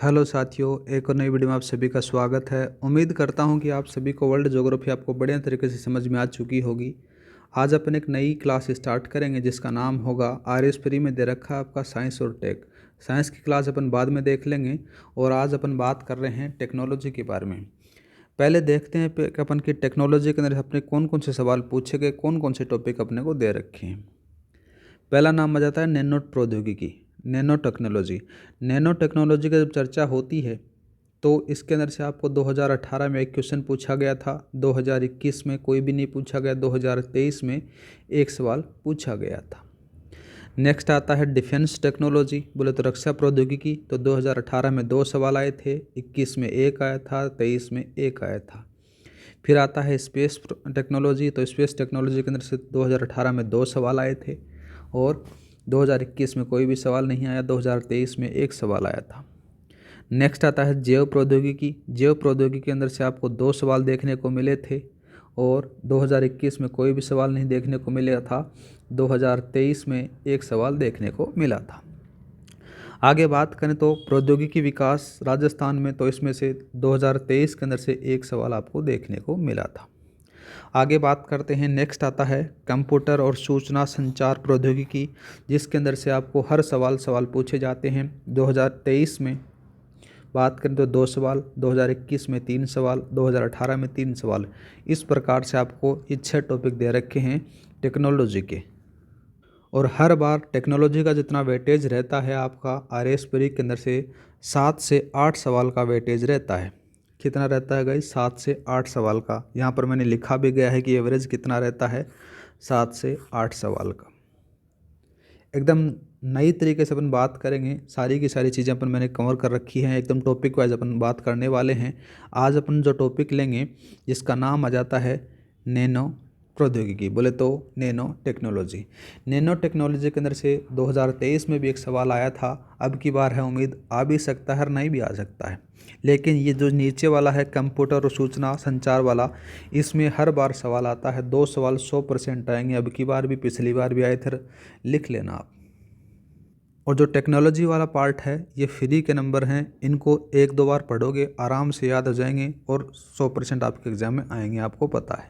Hello साथियों, एक और नई वीडियो में आप सभी का स्वागत है। उम्मीद करता हूं कि आप सभी को वर्ल्ड ज्योग्राफी आपको बढ़िया तरीके से समझ में आ चुकी होगी। आज अपन एक नई क्लास स्टार्ट करेंगे जिसका नाम होगा आर.एस. फ्री में दे रखा है आपका साइंस और टेक। साइंस की क्लास अपन बाद में देख लेंगे और आज अपन बात कर रहे हैं टेक्नोलॉजी के बारे में। पहले देखते हैं कि अपन की टेक्नोलॉजी के अंदर अपने कौन कौन से सवाल पूछे गए, कौन कौन से टॉपिक अपने को दे रखे हैं। पहला नाम आ जाता है नैनो प्रौद्योगिकी, नैनो टेक्नोलॉजी। नैनो टेक्नोलॉजी की जब चर्चा होती है तो इसके अंदर से आपको 2018 में एक क्वेश्चन पूछा गया था, 2021 में कोई भी नहीं पूछा गया, 2023 में एक सवाल पूछा गया था। नेक्स्ट आता है डिफेंस टेक्नोलॉजी, बोले तो रक्षा प्रौद्योगिकी। तो 2018 में 2 सवाल आए थे, 21 में 1 आया था, 23 में 1 आया था। फिर आता है स्पेस टेक्नोलॉजी। तो स्पेस टेक्नोलॉजी के अंदर से 2018 में 2 सवाल आए थे और 2021 में कोई भी सवाल नहीं आया, 2023 में 1 सवाल आया था। नेक्स्ट आता है जैव प्रौद्योगिकी। जैव प्रौद्योगिकी के अंदर से आपको 2 सवाल देखने को मिले थे और 2021 में कोई भी सवाल नहीं देखने को मिला था, 2023 में 1 सवाल देखने को मिला था। आगे बात करें तो प्रौद्योगिकी विकास राजस्थान में, तो इसमें से 2023 के अंदर से 1 सवाल आपको देखने को मिला था। आगे बात करते हैं, नेक्स्ट आता है कंप्यूटर और सूचना संचार प्रौद्योगिकी, जिसके अंदर से आपको हर सवाल पूछे जाते हैं। 2023 में बात करें तो 2 सवाल, 2021 में 3 सवाल, 2018 में 3 सवाल। इस प्रकार से आपको ये 6 टॉपिक दे रखे हैं टेक्नोलॉजी के। और हर बार टेक्नोलॉजी का जितना वेटेज रहता है आपका आर.एस. प्री के अंदर से 7 से 8 सवाल का वेटेज रहता है। कितना रहता है गाइस? 7 से 8 सवाल का। यहाँ पर मैंने लिखा भी गया है कि एवरेज कितना रहता है, 7 से 8 सवाल का। एकदम नई तरीके से अपन बात करेंगे, सारी की सारी चीज़ें अपन मैंने कवर कर रखी हैं, एकदम टॉपिक वाइज अपन बात करने वाले हैं। आज अपन जो टॉपिक लेंगे जिसका नाम आ जाता है नैनो प्रौद्योगिकी, बोले तो नैनो टेक्नोलॉजी। नैनो टेक्नोलॉजी के अंदर से 2023 में भी एक सवाल आया था, अब की बार है उम्मीद आ भी सकता है और नहीं भी आ सकता है। लेकिन ये जो नीचे वाला है कंप्यूटर और सूचना संचार वाला, इसमें हर बार सवाल आता है, 2 सवाल 100% आएंगे, अब की बार भी पिछली बार भी आए थे, लिख लेना आप। और जो टेक्नोलॉजी वाला पार्ट है ये फ्री के नंबर हैं, इनको 1-2 बार पढ़ोगे आराम से याद हो जाएंगे और 100% आपके एग्ज़ाम में आएंगे, आपको पता है।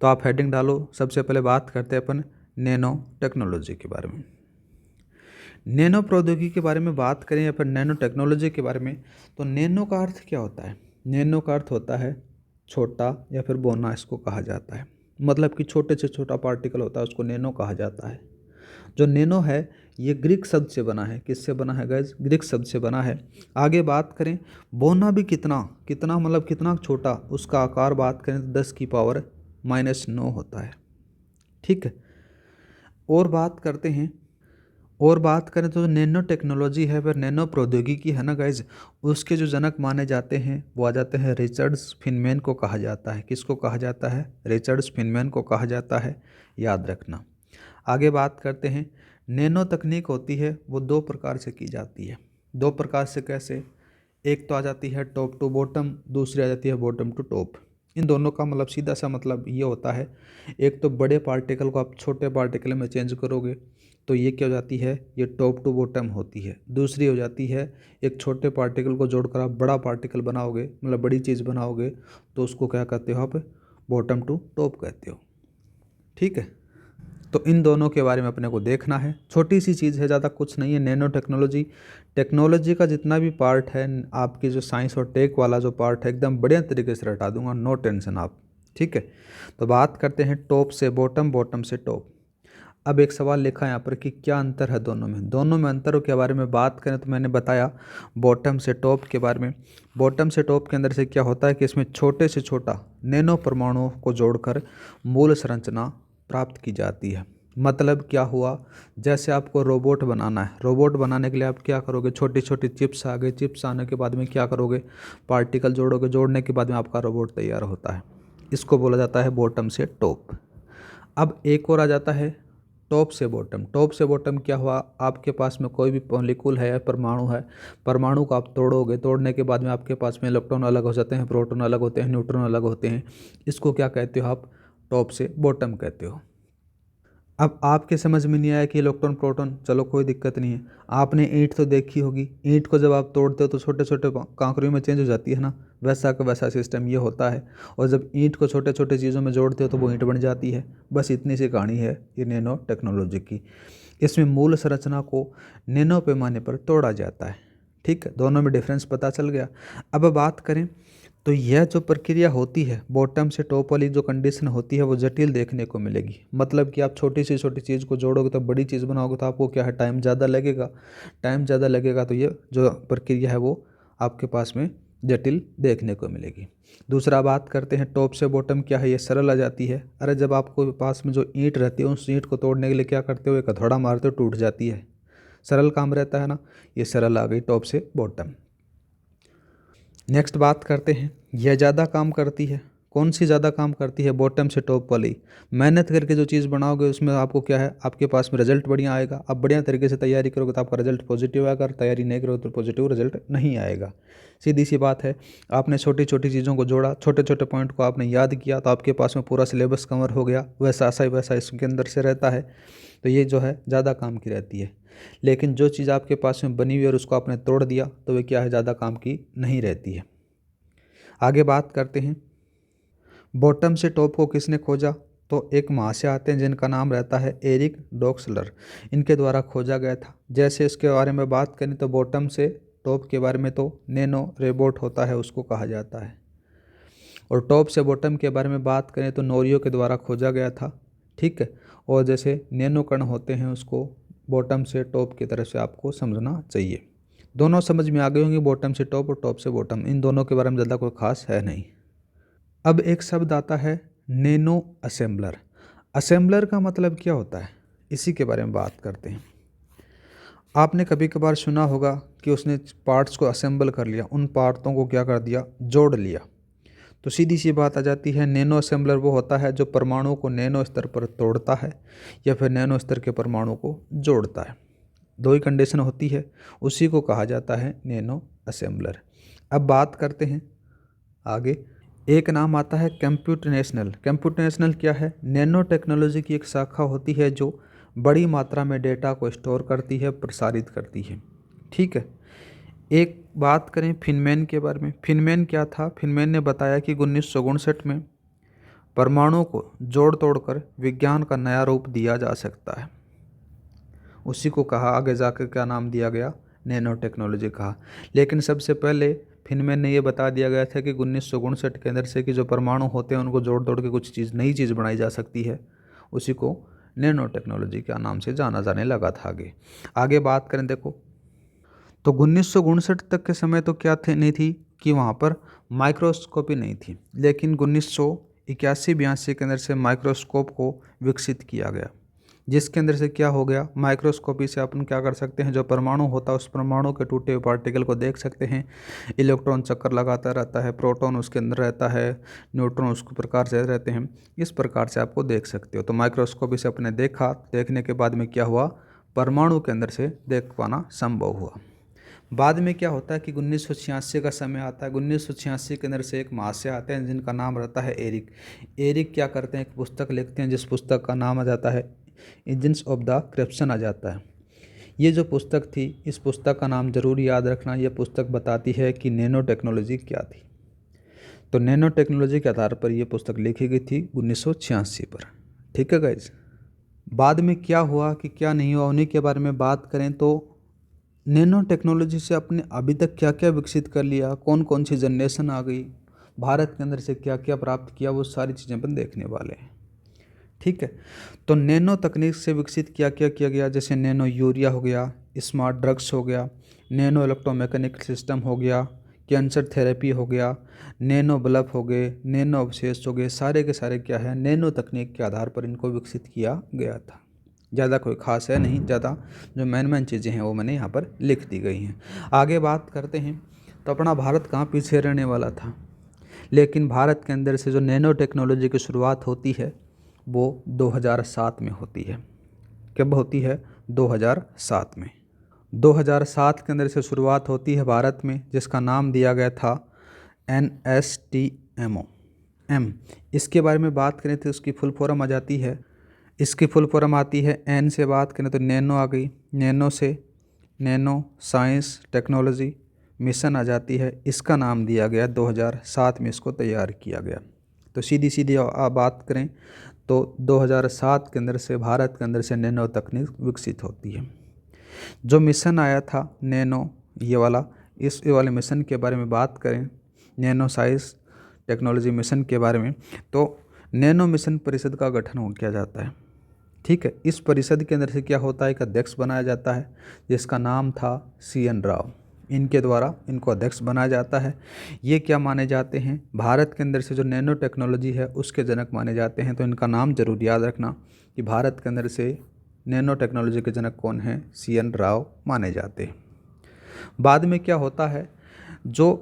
तो आप हेडिंग डालो। सबसे पहले बात करते हैं अपन नैनो टेक्नोलॉजी के बारे में। नैनो प्रौद्योगिकी के बारे में बात करें या फिर नैनो टेक्नोलॉजी के बारे में, तो नैनो का अर्थ क्या होता है? नैनो का अर्थ होता है छोटा या फिर बोना, इसको कहा जाता है। मतलब कि छोटे से छोटा पार्टिकल होता है उसको नैनो कहा जाता है। जो नैनो है ये ग्रीक शब्द से बना है। किससे बना है गाइज? ग्रीक शब्द से बना है। आगे बात करें बोना भी कितना कितना मतलब कितना छोटा, उसका आकार बात करें तो 10⁻⁻9 होता है। ठीक है। और बात करें तो नैनो टेक्नोलॉजी है फिर नैनो प्रौद्योगिकी है ना गाइज, उसके जो जनक माने जाते हैं वो आ जाते हैं रिचर्ड फीनमैन को कहा जाता है। किसको कहा जाता है? रिचर्ड फीनमैन को कहा जाता है, याद रखना। आगे बात करते हैं, नैनो तकनीक होती है वो 2 प्रकार से की जाती है। 2 प्रकार से कैसे? एक तो आ जाती है टॉप टू बॉटम, दूसरी आ जाती है बॉटम टू टॉप। इन दोनों का मतलब सीधा सा मतलब ये होता है, एक तो बड़े पार्टिकल को आप छोटे पार्टिकल में चेंज करोगे तो ये क्या हो जाती है, ये टॉप टू बॉटम होती है। दूसरी हो जाती है एक छोटे पार्टिकल को जोड़कर आप बड़ा पार्टिकल बनाओगे, मतलब बड़ी चीज़ बनाओगे, तो उसको क्या कहते हो आप? बॉटम टू टॉप कहते हो। ठीक है। तो इन दोनों के बारे में अपने को देखना है। छोटी सी चीज़ है, ज़्यादा कुछ नहीं है। नैनो टेक्नोलॉजी, टेक्नोलॉजी का जितना भी पार्ट है, आपकी जो साइंस और टेक वाला जो पार्ट है एकदम बढ़िया तरीके से रटा दूंगा, नो टेंशन आप। ठीक है। तो बात करते हैं टॉप से बॉटम, बॉटम से टॉप। अब एक सवाल लिखा है यहाँ पर कि क्या अंतर है दोनों में अंतरों के बारे में बात करें तो मैंने बताया बॉटम से टॉप के बारे में। बॉटम से टॉप के अंदर से क्या होता है कि इसमें छोटे से छोटा नैनो परमाणुओं को जोड़कर मूल संरचना प्राप्त की जाती है। मतलब क्या हुआ? जैसे आपको रोबोट बनाना है, रोबोट बनाने के लिए आप क्या करोगे? छोटी छोटी चिप्स आ गए, चिप्स आने के बाद में क्या करोगे? पार्टिकल जोड़ोगे, जोड़ने के बाद में आपका रोबोट तैयार होता है। इसको बोला जाता है बॉटम से टॉप। अब एक और आ जाता है टॉप से बॉटम। टॉप से बॉटम क्या हुआ? आपके पास में कोई भी मॉलिक्यूल है, परमाणु है, परमाणु को आप तोड़ोगे, तोड़ने के बाद में आपके पास में इलेक्ट्रॉन अलग हो जाते हैं, प्रोटॉन अलग होते हैं, न्यूट्रॉन अलग होते हैं। इसको क्या कहते हो आप? टॉप से बॉटम कहते हो। अब आपके समझ में नहीं आया कि इलेक्ट्रॉन प्रोटॉन, चलो कोई दिक्कत नहीं है। आपने ईंट तो देखी होगी, ईंट को जब आप तोड़ते हो तो छोटे छोटे कांकरियों में चेंज हो जाती है ना, वैसा का वैसा सिस्टम ये होता है। और जब ईंट को छोटे छोटे चीज़ों में जोड़ते हो तो वो ईंट बन जाती है। बस इतनी सी कहानी है ये नैनो टेक्नोलॉजी की। इसमें मूल संरचना को नैनो पैमाने पर तोड़ा जाता है। ठीक है, दोनों में डिफरेंस पता चल गया। अब बात करें तो यह जो प्रक्रिया होती है, बॉटम से टॉप वाली जो कंडीशन होती है वो जटिल देखने को मिलेगी। मतलब कि आप छोटी से छोटी चीज़ को जोड़ोगे तो बड़ी चीज़ बनाओगे तो आपको क्या है, टाइम ज़्यादा लगेगा। टाइम ज़्यादा लगेगा तो ये जो प्रक्रिया है वो आपके पास में जटिल देखने को मिलेगी। दूसरा बात करते हैं टॉप से बॉटम क्या है, ये सरल आ जाती है। अरे जब आपको पास में जो ईंट रहती है उस ईंट को तोड़ने के लिए क्या करते हो, एक हथौड़ा मारते हो, टूट जाती है। सरल काम रहता है ना, ये सरल आ गई टॉप से बॉटम। नेक्स्ट बात करते हैं, यह ज़्यादा काम करती है। कौन सी ज़्यादा काम करती है, बॉटम से टॉप वाली। मेहनत करके जो चीज़ बनाओगे उसमें आपको क्या है, आपके पास में रिजल्ट बढ़िया आएगा। आप बढ़िया तरीके से तैयारी करोगे तो आपका रिजल्ट पॉजिटिव आएगा, तैयारी नहीं करोगे तो पॉजिटिव रिजल्ट नहीं आएगा। सीधी सी बात है, आपने छोटी छोटी चीज़ों को जोड़ा, छोटे छोटे पॉइंट को आपने याद किया तो आपके पास में पूरा सिलेबस कवर हो गया। वैसा ऐसा ही वैसा इसके अंदर से रहता है। तो ये जो है ज़्यादा काम की रहती है। लेकिन जो चीज़ आपके पास में बनी हुई है और उसको आपने तोड़ दिया तो वे क्या है, ज़्यादा काम की नहीं रहती है। आगे बात करते हैं, बॉटम से टॉप को किसने खोजा, तो एक महाशय आते हैं जिनका नाम रहता है एरिक डॉक्सलर। इनके द्वारा खोजा गया था। जैसे इसके बारे में बात करें तो बॉटम से टॉप के बारे में तो नैनो रोबोट होता है, उसको कहा जाता है। और टॉप से बॉटम के बारे में बात करें तो नोरियो के द्वारा खोजा गया था। ठीक है, और जैसे नैनो कण होते हैं उसको बॉटम से टॉप की तरफ से आपको समझना चाहिए। दोनों समझ में आ गए होंगे, बॉटम से टॉप और टॉप से बॉटम, इन दोनों के बारे में ज़्यादा कोई खास है नहीं। अब एक शब्द आता है नैनो असेंबलर। असेंबलर का मतलब क्या होता है, इसी के बारे में बात करते हैं। आपने कभी कभार सुना होगा कि उसने पार्ट्स को असेंबल कर लिया, उन पार्टों को क्या कर दिया, जोड़ लिया। तो सीधी सी बात आ जाती है, नैनो असेंबलर वो होता है जो परमाणु को नैनो स्तर पर तोड़ता है या फिर नैनो स्तर के परमाणु को जोड़ता है। दो ही कंडीशन होती है, उसी को कहा जाता है नैनो असेंबलर। अब बात करते हैं आगे, एक नाम आता है कंप्यूटेशनल। कंप्यूटेशनल क्या है, नैनो टेक्नोलॉजी की एक शाखा होती है जो बड़ी मात्रा में डेटा को स्टोर करती है, प्रसारित करती है। ठीक है, एक बात करें फिनमैन के बारे में। फिनमैन क्या था, फिनमैन ने बताया कि 1959 में परमाणु को जोड़ तोड़ कर विज्ञान का नया रूप दिया जा सकता है। उसी को कहा, आगे जाकर क्या नाम दिया गया, नैनो टेक्नोलॉजी कहा। लेकिन सबसे पहले फिनमैन ने ये बता दिया गया था कि 1959 के अंदर से कि जो परमाणु होते हैं उनको जोड़ तोड़ के कुछ चीज़, नई चीज़ बनाई जा सकती है। उसी को नैनो टेक्नोलॉजी के नाम से जाना जाने लगा था। आगे बात करें देखो, तो 1959 तक के समय तो क्या थे, नहीं थी कि वहाँ पर माइक्रोस्कोपी नहीं थी। लेकिन 1981-82 के अंदर से माइक्रोस्कोप को विकसित किया गया, जिसके अंदर से क्या हो गया, माइक्रोस्कोपी से अपन क्या कर सकते हैं, जो परमाणु होता है उस परमाणु के टूटे हुए पार्टिकल को देख सकते हैं। इलेक्ट्रॉन चक्कर लगाता रहता है, प्रोटॉन उसके अंदर रहता है, न्यूट्रॉन उस प्रकार से रहते हैं। इस प्रकार से आपको देख सकते हो। तो माइक्रोस्कोपी से अपने देखा, देखने के बाद में क्या हुआ, परमाणु के अंदर से देख पाना संभव हुआ। बाद में क्या होता है कि 1986 का समय आता है। 1986 के अंदर से एक महाशय आते हैं जिनका नाम रहता है एरिक। एरिक क्या करते हैं, एक पुस्तक लिखते हैं जिस पुस्तक का नाम आ जाता है इंजन्स ऑफ द क्रिप्शन आ जाता है। ये जो पुस्तक थी, इस पुस्तक का नाम जरूर याद रखना। यह पुस्तक बताती है कि नैनो टेक्नोलॉजी क्या थी। तो नैनो टेक्नोलॉजी के आधार पर यह पुस्तक लिखी गई थी 1986 पर। ठीक है गाइज, बाद में क्या हुआ कि क्या नहीं हुआ, उन्हीं के बारे में बात करें तो नैनो टेक्नोलॉजी से अपने अभी तक क्या क्या विकसित कर लिया, कौन कौन सी जनरेशन आ गई, भारत के अंदर से क्या क्या प्राप्त किया, वो सारी चीज़ें अपन देखने वाले हैं। ठीक है, तो नैनो तकनीक से विकसित क्या किया गया, जैसे नैनो यूरिया हो गया, स्मार्ट ड्रग्स हो गया, नैनो इलेक्ट्रोमैकेनिकल सिस्टम हो गया, कैंसर थेरेपी हो गया, नैनो बल्ब हो गए, नैनो अवशेष हो गए, सारे के सारे क्या है, नैनो तकनीक के आधार पर इनको विकसित किया गया था। ज़्यादा कोई खास है नहीं, ज़्यादा जो मेन चीज़ें हैं वो मैंने यहाँ पर लिख दी गई हैं। आगे बात करते हैं, तो अपना भारत कहाँ पीछे रहने वाला था। लेकिन भारत के अंदर से जो नैनो टेक्नोलॉजी की शुरुआत होती है वो 2007 में होती है। कब होती है, 2007 में। 2007 के अंदर से शुरुआत होती है भारत में, जिसका नाम दिया गया था NSTMO। इसके बारे में बात करें तो उसकी फुल फॉर्म आ जाती है इसकी फुल फॉर्म आती है, एन से बात करें तो नैनो आ गई, नैनो से नैनो साइंस टेक्नोलॉजी मिशन आ जाती है। इसका नाम दिया गया 2007 में, इसको तैयार किया गया। तो सीधी सीधी बात करें तो 2007 के अंदर से भारत के अंदर से नैनो तकनीक विकसित होती है। जो मिशन आया था नैनो ये वाला, इस वाले मिशन के बारे में बात करें, नैनो साइंस टेक्नोलॉजी मिशन के बारे में, तो नैनो मिशन परिषद का गठन किया जाता है। ठीक है, इस परिषद के अंदर से क्या होता है, एक अध्यक्ष बनाया जाता है जिसका नाम था CN राव। इनके द्वारा इनको अध्यक्ष बनाया जाता है। ये क्या माने जाते हैं, भारत के अंदर से जो नैनो टेक्नोलॉजी है उसके जनक माने जाते हैं। तो इनका नाम जरूर याद रखना कि भारत के अंदर से नैनो टेक्नोलॉजी के जनक कौन हैं, CN राव माने जाते हैं। बाद में क्या होता है, जो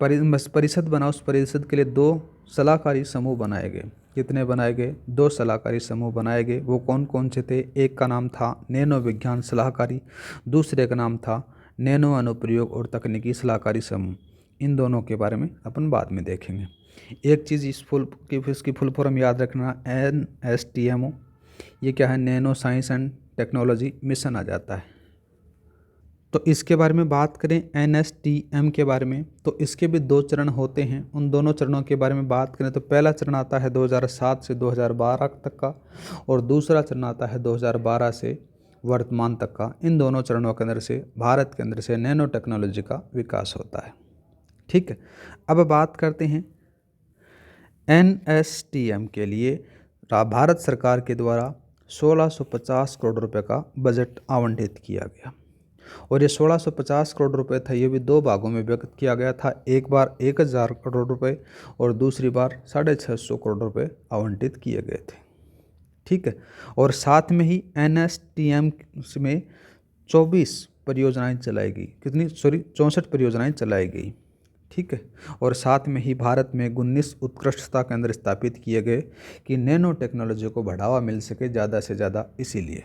परिषद बना उस परिषद के लिए 2 सलाहकारी समूह बनाए गए। कितने बनाए गए, 2 सलाहकारी समूह बनाए गए। वो कौन कौन से थे, एक का नाम था नैनो विज्ञान सलाहकारी, दूसरे का नाम था नैनो अनुप्रयोग और तकनीकी सलाहकारी समूह। इन दोनों के बारे में अपन बाद में देखेंगे। एक चीज़ इसकी फुल फॉर्म याद रखना, NSTMO। ये क्या है, nano science and technology mission आ जाता है। तो इसके बारे में बात करें NSTM के बारे में, तो इसके भी 2 चरण होते हैं। उन दोनों चरणों के बारे में बात करें तो पहला चरण आता है 2007 से 2012 तक का, और दूसरा चरण आता है 2012 से वर्तमान तक का। इन दोनों चरणों के अंदर से भारत के अंदर से नैनो टेक्नोलॉजी का विकास होता है। ठीक है, अब बात करते हैं NSTM के लिए भारत सरकार के द्वारा 1650 करोड़ रुपए का बजट आवंटित किया गया, और ये 1650 करोड़ रुपए था। ये भी 2 भागों में व्यक्त किया गया था। एक बार 1000 करोड़ रुपए और दूसरी बार 650 करोड़ रुपए आवंटित किए गए थे। ठीक है, और साथ में ही NSTM में 24 परियोजनाएं चलाई गई, 64 परियोजनाएं चलाई गई। ठीक है, और साथ में ही भारत में 19 उत्कृष्टता केंद्र स्थापित किए गए कि नैनो टेक्नोलॉजी को बढ़ावा मिल सके ज़्यादा से ज़्यादा। इसीलिए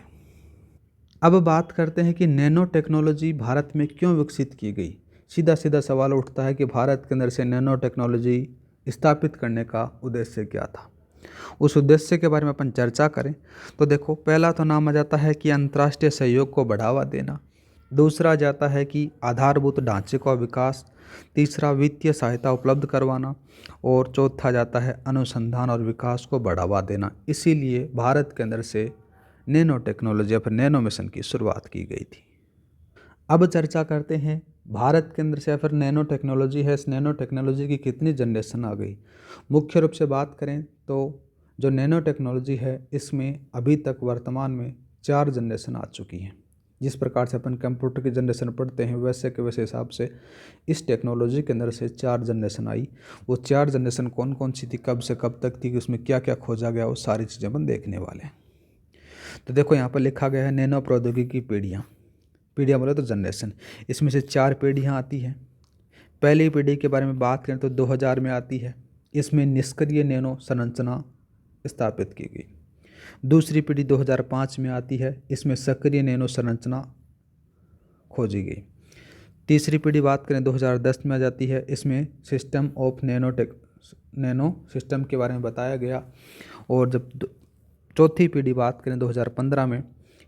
अब बात करते हैं कि नैनो टेक्नोलॉजी भारत में क्यों विकसित की गई। सीधा सीधा सवाल उठता है कि भारत के अंदर से नैनो टेक्नोलॉजी स्थापित करने का उद्देश्य क्या था। उस उद्देश्य के बारे में अपन चर्चा करें तो देखो, पहला तो नाम आ जाता है कि अंतर्राष्ट्रीय सहयोग को बढ़ावा देना, दूसरा जाता है कि आधारभूत ढांचे का विकास, तीसरा वित्तीय सहायता उपलब्ध करवाना, और चौथा जाता है अनुसंधान और विकास को बढ़ावा देना। इसीलिए भारत के अंदर से नैनो टेक्नोलॉजी या फिर नैनो मिशन की शुरुआत की गई थी। अब चर्चा करते हैं भारत के अंदर से या फिर नैनो टेक्नोलॉजी है, इस नैनो टेक्नोलॉजी की कितनी जनरेशन आ गई। मुख्य रूप से बात करें तो जो नैनो टेक्नोलॉजी है इसमें अभी तक वर्तमान में 4 जनरेशन आ चुकी हैं। जिस प्रकार से अपन कंप्यूटर की जनरेशन पढ़ते हैं वैसे के वैसे हिसाब से इस टेक्नोलॉजी के अंदर से 4 जनरेशन आई। वो 4 जनरेशन कौन कौन सी थी, कब से कब तक थी, उसमें क्या क्या खोजा गया, वो सारी चीज़ें अपन देखने वाले हैं। तो देखो यहाँ पर लिखा गया है नैनो प्रौद्योगिकी की पीढ़ियाँ। पीढ़ियाँ बोले तो जनरेशन, इसमें से 4 पीढ़ियाँ आती हैं। पहली पीढ़ी के बारे में बात करें तो 2000 में आती है। इसमें निष्क्रिय नैनो संरचना स्थापित की गई। दूसरी पीढ़ी 2005 में आती है, इसमें सक्रिय नैनो संरचना खोजी गई। तीसरी पीढ़ी बात करें 2010 में आ जाती है, इसमें सिस्टम ऑफ नैनो सिस्टम के बारे में बताया गया। और जब चौथी पीढ़ी बात करें 2015 में,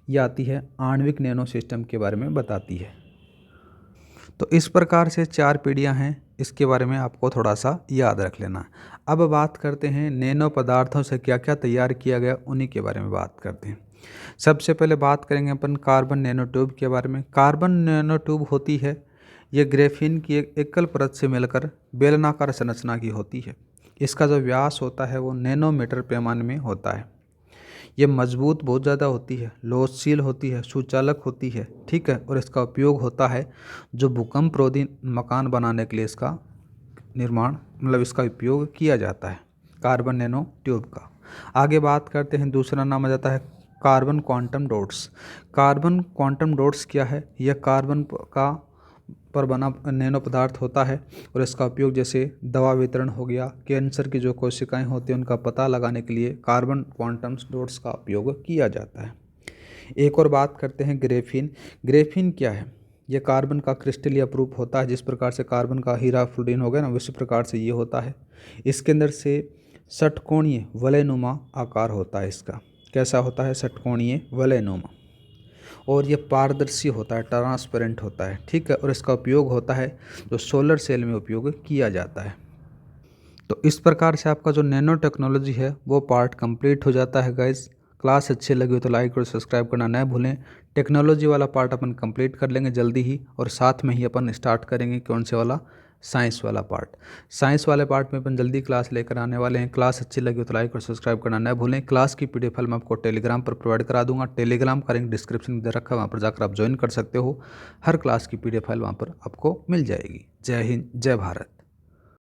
यह आती है आणविक नैनो सिस्टम के बारे में बताती है। तो इस प्रकार से 4 पीढ़ियां हैं, इसके बारे में आपको थोड़ा सा याद रख लेना। अब बात करते हैं नैनो पदार्थों से क्या क्या तैयार किया गया, उन्हीं के बारे में बात करते हैं। सबसे पहले बात करेंगे अपन कार्बन नैनो ट्यूब के बारे में। कार्बन नैनो ट्यूब होती है, ये ग्रेफीन की एक एकल परत से मिलकर बेलनाकार संरचना की होती है। इसका जो व्यास होता है वो नैनोमीटर पैमाने में होता है। ये मजबूत बहुत ज़्यादा होती है, लोचशील होती है, सुचालक होती है। ठीक है, और इसका उपयोग होता है जो भूकंपरोधी मकान बनाने के लिए इसका निर्माण इसका उपयोग किया जाता है, कार्बन नैनो ट्यूब का। आगे बात करते हैं, दूसरा नाम आ जाता है carbon quantum dots. Carbon quantum dots क्या है, यह कार्बन का पर बना नैनो पदार्थ होता है, और इसका उपयोग जैसे दवा वितरण हो गया, कैंसर की जो कोशिकाएं होती हैं उनका पता लगाने के लिए कार्बन क्वांटम डॉट्स का उपयोग किया जाता है। एक और बात करते हैं ग्रेफीन। ग्रेफीन क्या है, यह कार्बन का क्रिस्टलीय प्रूफ होता है। जिस प्रकार से कार्बन का हीरा फ्लोरीन हो गया ना, उसी प्रकार से ये होता है। इसके अंदर से षटकोणीय वलयनुमा आकार होता है इसका। कैसा होता है, षटकोणीय वलयनुमा, और ये पारदर्शी होता है, ट्रांसपेरेंट होता है, ठीक है। और इसका उपयोग होता है जो सोलर सेल में उपयोग किया जाता है। तो इस प्रकार से आपका जो नैनो टेक्नोलॉजी है वो पार्ट कंप्लीट हो जाता है गाइस। क्लास अच्छी लगी हो तो लाइक और सब्सक्राइब करना न भूलें। टेक्नोलॉजी वाला पार्ट अपन कंप्लीट कर लेंगे जल्दी ही, और साथ में ही अपन स्टार्ट करेंगे कौन से वाला, साइंस वाला पार्ट। साइंस वाले पार्ट में अपन जल्दी क्लास लेकर आने वाले हैं। क्लास अच्छी लगी हो तो लाइक और सब्सक्राइब करना न भूलें। क्लास की पीडीएफ फाइल मैं आपको टेलीग्राम पर प्रोवाइड करा दूंगा। टेलीग्राम का लिंक डिस्क्रिप्शन में दे रखा है, वहाँ पर जाकर आप ज्वाइन कर सकते हो। हर क्लास की पीडीएफ फाइल वहाँ पर आपको मिल जाएगी। जय हिंद, जय भारत।